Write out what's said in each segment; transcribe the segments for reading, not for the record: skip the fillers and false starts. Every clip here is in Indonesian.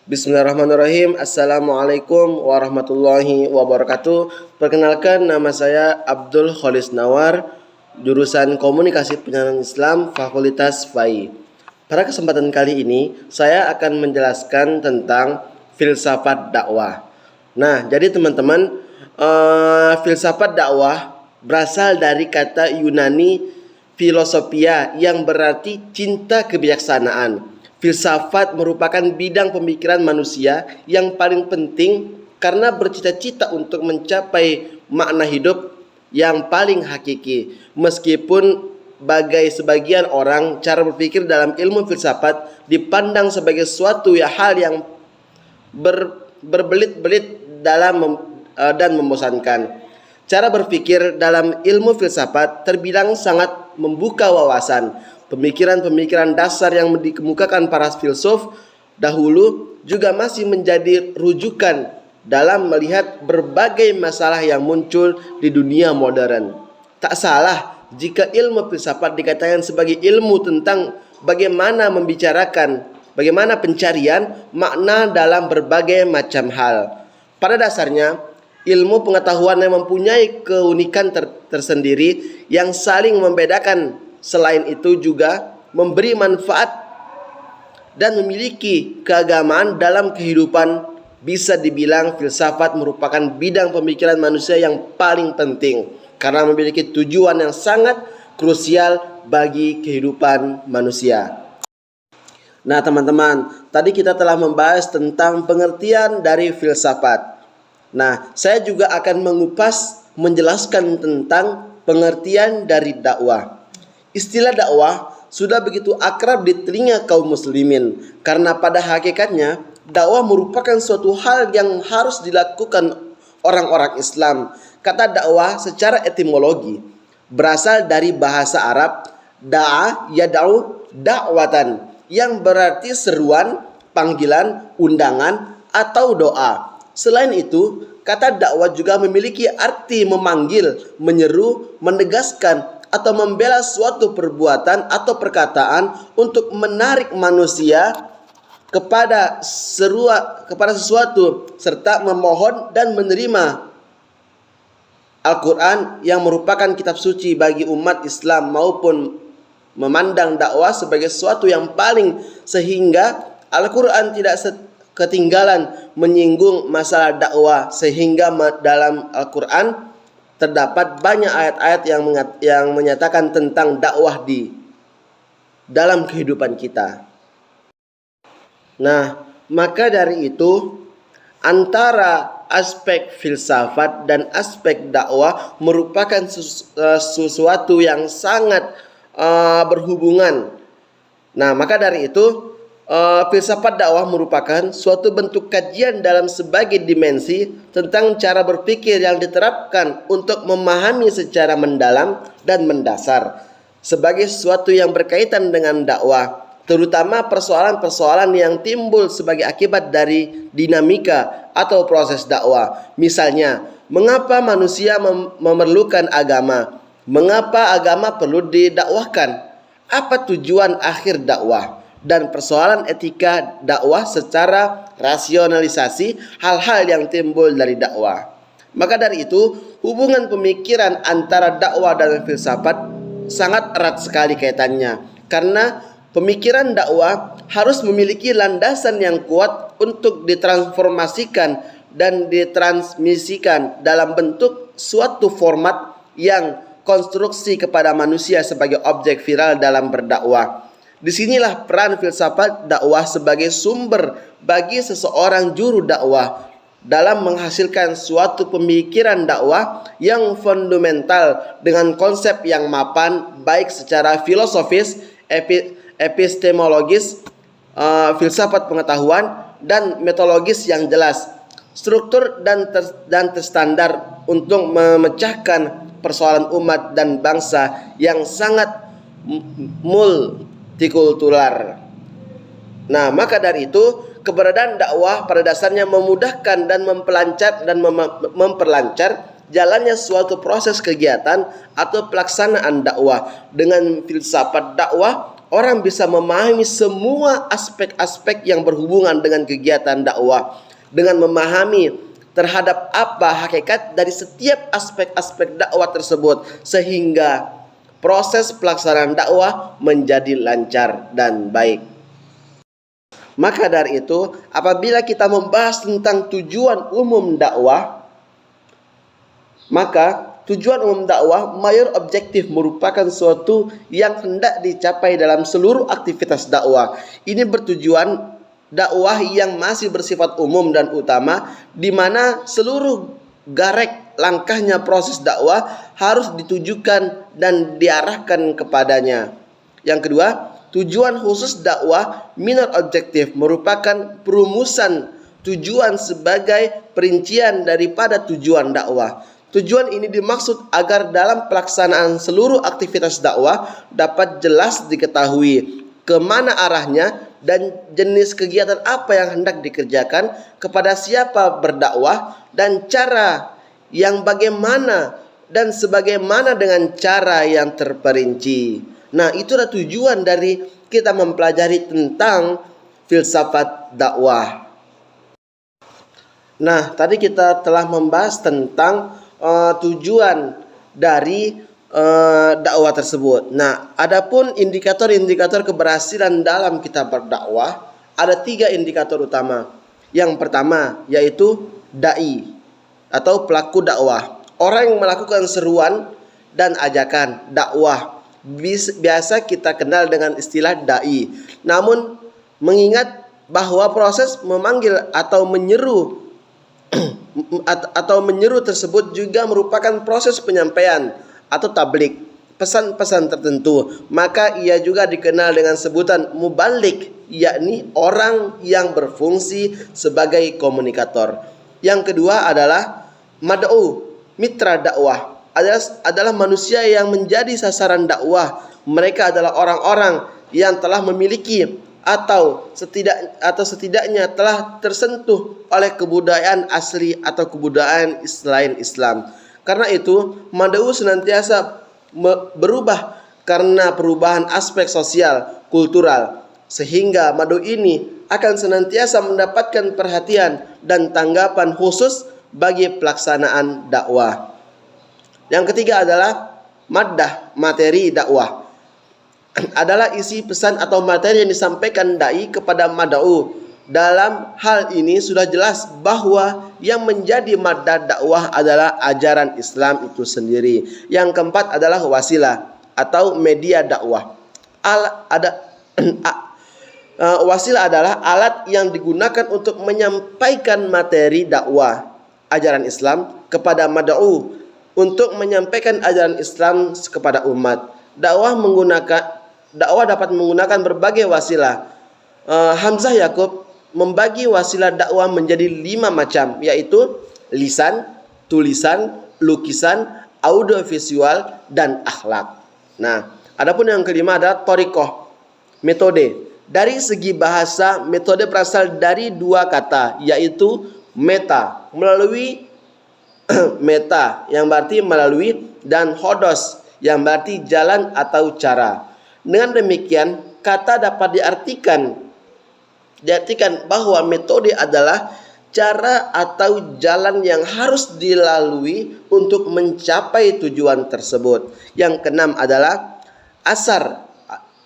Bismillahirrahmanirrahim. Assalamualaikum warahmatullahi wabarakatuh. Perkenalkan, nama saya Abdul Kholis Nawar, jurusan Komunikasi Penyiaran Islam, Fakultas FAI. Pada kesempatan kali ini, saya akan menjelaskan tentang filsafat dakwah. Nah, jadi teman-teman, filsafat dakwah berasal dari kata Yunani filosofia yang berarti cinta kebijaksanaan. Filsafat merupakan bidang pemikiran manusia yang paling penting karena bercita-cita untuk mencapai makna hidup yang paling hakiki. Meskipun bagi sebagian orang, cara berpikir dalam ilmu filsafat dipandang sebagai suatu hal yang berbelit-belit dan membosankan. Cara berpikir dalam ilmu filsafat terbilang sangat membuka wawasan. Pemikiran-pemikiran dasar yang dikemukakan para filsuf dahulu juga masih menjadi rujukan dalam melihat berbagai masalah yang muncul di dunia modern. Tak salah jika ilmu filsafat dikatakan sebagai ilmu tentang bagaimana pencarian makna dalam berbagai macam hal. Pada dasarnya, ilmu pengetahuan yang mempunyai keunikan tersendiri yang saling membedakan. Selain itu juga memberi manfaat dan memiliki keagamaan dalam kehidupan. Bisa dibilang filsafat merupakan bidang pemikiran manusia yang paling penting karena memiliki tujuan yang sangat krusial bagi kehidupan manusia. Nah teman-teman, tadi kita telah membahas tentang pengertian dari filsafat. Nah, saya juga akan menjelaskan tentang pengertian dari dakwah. Istilah dakwah sudah begitu akrab di telinga kaum muslimin karena pada hakikatnya dakwah merupakan suatu hal yang harus dilakukan orang-orang Islam. Kata dakwah secara etimologi berasal dari bahasa Arab da'a yad'u da'watan yang berarti seruan, panggilan, undangan atau doa. Selain itu, kata dakwah juga memiliki arti memanggil, menyeru, menegaskan atau membela suatu perbuatan atau perkataan untuk menarik manusia kepada sesuatu serta memohon dan menerima Al-Quran yang merupakan kitab suci bagi umat Islam maupun memandang dakwah sebagai sesuatu yang paling sehingga Al-Quran tidak ketinggalan menyinggung masalah dakwah sehingga dalam Al-Quran terdapat banyak ayat-ayat yang menyatakan tentang dakwah di dalam kehidupan kita. Nah, maka dari itu antara aspek filsafat dan aspek dakwah merupakan sesuatu yang sangat berhubungan. Nah, maka dari itu filsafat dakwah merupakan suatu bentuk kajian dalam sebagai dimensi tentang cara berpikir yang diterapkan untuk memahami secara mendalam dan mendasar sebagai sesuatu yang berkaitan dengan dakwah, terutama persoalan-persoalan yang timbul sebagai akibat dari dinamika atau proses dakwah. Misalnya, mengapa manusia memerlukan agama? Mengapa agama perlu didakwahkan? Apa tujuan akhir dakwah? Dan persoalan etika dakwah secara rasionalisasi hal-hal yang timbul dari dakwah. Maka dari itu, hubungan pemikiran antara dakwah dan filsafat sangat erat sekali kaitannya. Karena pemikiran dakwah harus memiliki landasan yang kuat untuk ditransformasikan dan ditransmisikan dalam bentuk suatu format yang konstruksi kepada manusia sebagai objek viral dalam berdakwah. Disinilah peran filsafat dakwah sebagai sumber bagi seseorang juru dakwah dalam menghasilkan suatu pemikiran dakwah yang fundamental dengan konsep yang mapan baik secara filosofis, epistemologis, filsafat pengetahuan, dan metodologis yang jelas, struktur dan terstandar untuk memecahkan persoalan umat dan bangsa yang sangat multikultural. Nah, maka dari itu keberadaan dakwah pada dasarnya memudahkan dan memperlancar jalannya suatu proses kegiatan atau pelaksanaan dakwah. Dengan filsafat dakwah, orang bisa memahami semua aspek-aspek yang berhubungan dengan kegiatan dakwah, dengan memahami terhadap apa hakikat dari setiap aspek-aspek dakwah tersebut, sehingga proses pelaksanaan dakwah menjadi lancar dan baik. Maka dari itu, apabila kita membahas tentang tujuan umum dakwah, maka tujuan umum dakwah, mayor objektif, merupakan suatu yang hendak dicapai dalam seluruh aktivitas dakwah. Ini bertujuan dakwah yang masih bersifat umum dan utama, di mana seluruh garek langkahnya proses dakwah harus ditujukan dan diarahkan kepadanya. Yang kedua, tujuan khusus dakwah, minor objektif, merupakan perumusan tujuan sebagai perincian daripada tujuan dakwah. Tujuan ini dimaksud agar dalam pelaksanaan seluruh aktivitas dakwah dapat jelas diketahui kemana arahnya dan jenis kegiatan apa yang hendak dikerjakan, kepada siapa berdakwah, dan cara yang bagaimana dan sebagaimana dengan cara yang terperinci. Nah, itulah tujuan dari kita mempelajari tentang filsafat dakwah. Nah, tadi kita telah membahas tentang tujuan dari dakwah tersebut. Nah, adapun indikator-indikator keberhasilan dalam kita berdakwah, ada 3 indikator utama. Yang pertama yaitu dai atau pelaku dakwah, orang yang melakukan seruan dan ajakan dakwah, biasa kita kenal dengan istilah dai. Namun mengingat bahwa proses memanggil atau menyeru tersebut juga merupakan proses penyampaian atau tablik pesan-pesan tertentu, maka ia juga dikenal dengan sebutan mubalik, yakni orang yang berfungsi sebagai komunikator. Yang kedua adalah mad'u, mitra dakwah, adalah manusia yang menjadi sasaran dakwah. Mereka adalah orang-orang yang telah memiliki atau setidaknya telah tersentuh oleh kebudayaan asli atau kebudayaan selain Islam. Karena itu, mad'u senantiasa berubah karena perubahan aspek sosial, kultural, sehingga mad'u ini akan senantiasa mendapatkan perhatian dan tanggapan khusus bagi pelaksanaan dakwah. Yang ketiga adalah maddah, materi dakwah, adalah isi pesan atau materi yang disampaikan dai kepada mad'u. Dalam hal ini sudah jelas bahwa yang menjadi maddah dakwah adalah ajaran Islam itu sendiri. Yang keempat adalah wasilah atau media dakwah. Wasilah adalah alat yang digunakan untuk menyampaikan materi dakwah ajaran Islam kepada mad'u, untuk menyampaikan ajaran Islam kepada umat. Dakwah dapat menggunakan berbagai wasilah. Hamzah Yakub membagi wasilah dakwah menjadi 5 macam, yaitu lisan, tulisan, lukisan, audiovisual, dan akhlak. Nah, adapun yang kelima adalah thariqah, metode. Dari segi bahasa, metode berasal dari 2 kata, yaitu meta, melalui meta yang berarti melalui, dan hodos yang berarti jalan atau cara. Dengan demikian, kata dapat diartikan bahwa metode adalah cara atau jalan yang harus dilalui untuk mencapai tujuan tersebut. Yang keenam adalah asar,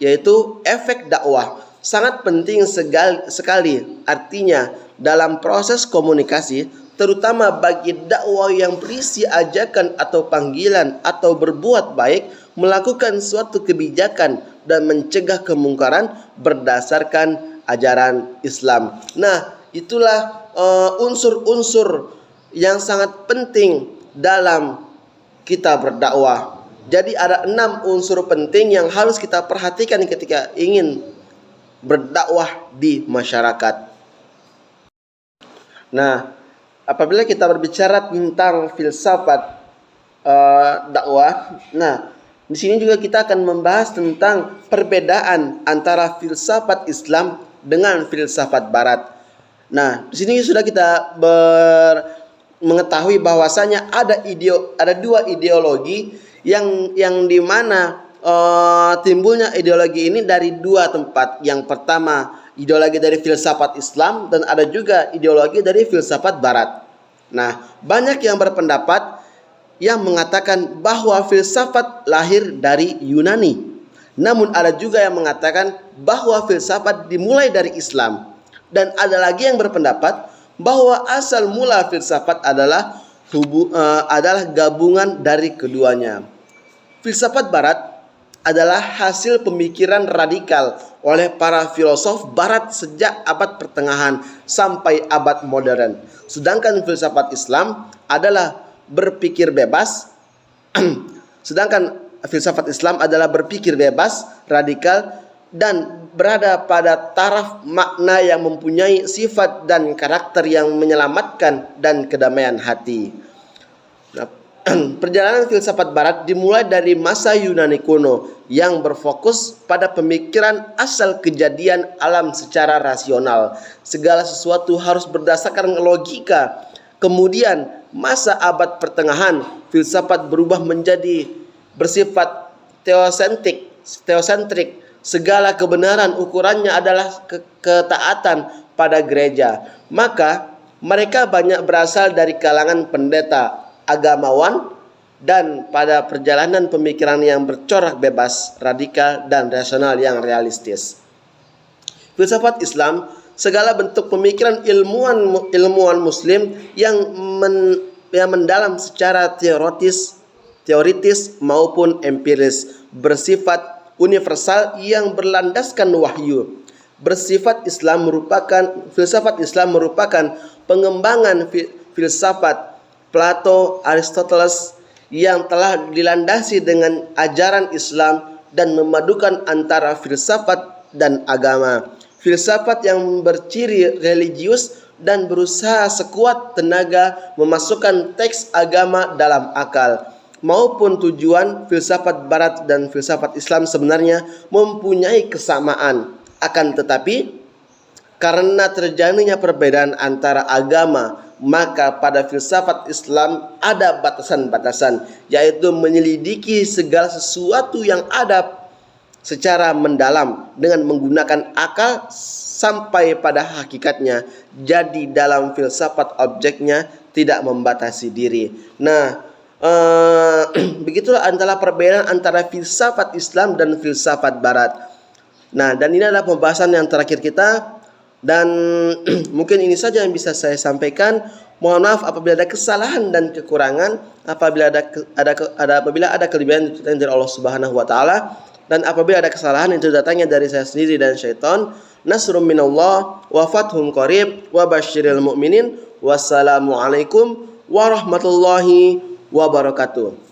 yaitu efek dakwah. Sangat penting sekali artinya dalam proses komunikasi, terutama bagi dakwah yang berisi ajakan atau panggilan atau berbuat baik, melakukan suatu kebijakan dan mencegah kemungkaran berdasarkan ajaran Islam. Nah, itulah unsur-unsur yang sangat penting dalam kita berdakwah. Jadi ada 6 unsur penting yang harus kita perhatikan ketika ingin berdakwah di masyarakat. Nah, apabila kita berbicara tentang filsafat dakwah, nah di sini juga kita akan membahas tentang perbedaan antara filsafat Islam dengan filsafat Barat. Nah, di sini sudah kita mengetahui bahwasanya ada 2 ideologi yang dimana timbulnya ideologi ini dari dua tempat. Yang pertama, ideologi dari filsafat Islam, dan ada juga ideologi dari filsafat Barat. Nah, banyak yang berpendapat yang mengatakan bahwa filsafat lahir dari Yunani. Namun ada juga yang mengatakan bahwa filsafat dimulai dari Islam. Dan ada lagi yang berpendapat bahwa asal mula filsafat adalah gabungan dari keduanya. Filsafat Barat adalah hasil pemikiran radikal oleh para filosof Barat sejak abad pertengahan sampai abad modern. Sedangkan filsafat Islam adalah berpikir bebas. Radikal, dan berada pada taraf makna yang mempunyai sifat dan karakter yang menyelamatkan dan kedamaian hati. Nah, perjalanan filsafat Barat dimulai dari masa Yunani kuno yang berfokus pada pemikiran asal kejadian alam secara rasional. Segala sesuatu harus berdasarkan logika. Kemudian masa abad pertengahan, filsafat berubah menjadi bersifat teosentrik. Segala kebenaran ukurannya adalah ketaatan pada gereja. Maka mereka banyak berasal dari kalangan pendeta, agamawan, dan pada perjalanan pemikiran yang bercorak bebas, radikal, dan rasional yang realistis. Filsafat Islam, segala bentuk pemikiran ilmuwan muslim yang mendalam secara teoritis maupun empiris, bersifat universal yang berlandaskan wahyu. Filsafat Islam merupakan pengembangan filsafat Plato, Aristoteles yang telah dilandasi dengan ajaran Islam dan memadukan antara filsafat dan agama. Filsafat yang berciri religius dan berusaha sekuat tenaga memasukkan teks agama dalam akal. Maupun tujuan, filsafat Barat dan filsafat Islam sebenarnya mempunyai kesamaan. Akan tetapi, karena terjadinya perbedaan antara agama, maka pada filsafat Islam ada batasan-batasan, yaitu menyelidiki segala sesuatu yang ada secara mendalam dengan menggunakan akal sampai pada hakikatnya. Jadi dalam filsafat objeknya tidak membatasi diri. Nah, begitulah antara perbedaan antara filsafat Islam dan filsafat Barat. Nah, dan ini adalah pembahasan yang terakhir kita, dan mungkin ini saja yang bisa saya sampaikan. Mohon maaf apabila ada kesalahan dan kekurangan, apabila ada kelebihan dari Allah Subhanahu wa taala, dan apabila ada kesalahan itu datangnya dari saya sendiri dan syaitan. Nasrum minallah wa fathun qarib wa basyiril mu'minin. Wassalamualaikum warahmatullahi wabarakatuh.